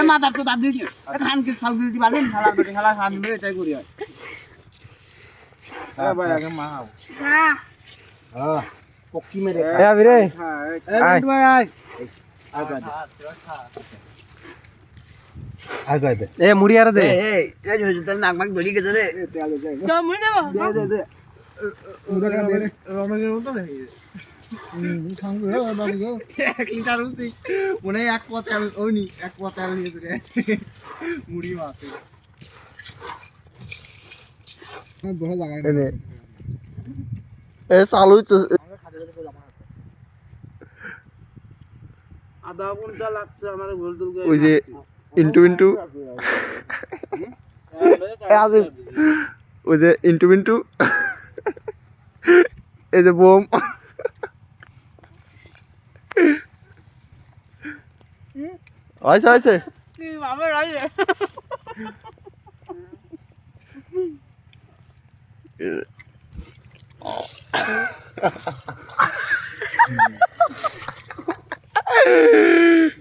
মাথা তো দাদি খান কি সব দিতে পারবেন খেলা বেটে খেলা খান দিলে এটাই করি হয় হ্যাঁ ভাই আগে মা হ্যাঁ হ্যাঁ পক্কি মেরে এ আবি রে আয় ভাই আয় আয় গায় দে এ মুড়ি আর দে এই হইছে তোর নাক মাক গলি গেছে রে তেল দে তো মুড়ি দে দে উদা দে রে রমেশের মতো নেই খাঙ্গো হে বাবু গো এক লিটার উঠি মনে এক পথ তেল ওনি এক পথ তেল নিয়ে রে মুড়ি মাতে বড় জায়গা এনে এ চালু তো আধা ঘন্টা লাগছে আমার গোল তুল ওই যে ইনটু ওই যে ইনটু এই যে বোম আইছে কি মামা রাইছে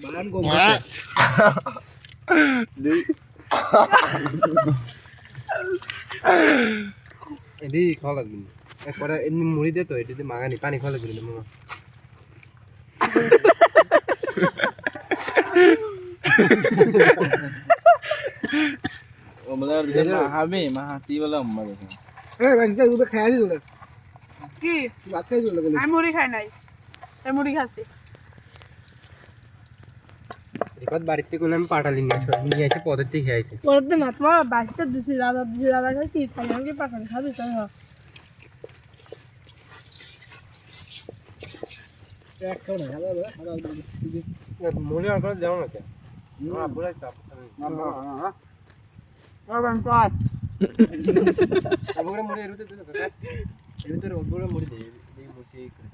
বাগান কম এদি খাওয়া লাগবে একবারে এমনি মুড়ি দে তো এটাতে মাগানি পানি খাওয়া লাগবে না মামা ওমলার দিছে মাহামি মাহাতি বলে আম্মা দেখে এ বেঞ্চে দুটো খাই দিল কি ভাত খাই দিল আমি মুড়ি খাই নাই এই মুড়ি খাচ্ছি রিপাত বাড়িতে কোন আমি পাটালি নিয়ে এসে পদ্ধতি খেয়েছি পদ্ধতি মাত্রা বাইশটা দিছি দাদা খাই কি খাই আমি পাটালি খাবি তাই না এক খাও না হালা মুড়ি আর করে দাও না কে না বুড়াই চাপ না আর বানকাট আবগরে মুড়ি এরুতে দে কাকা এরুতে ওগরে মুড়ি দে এই বসে করে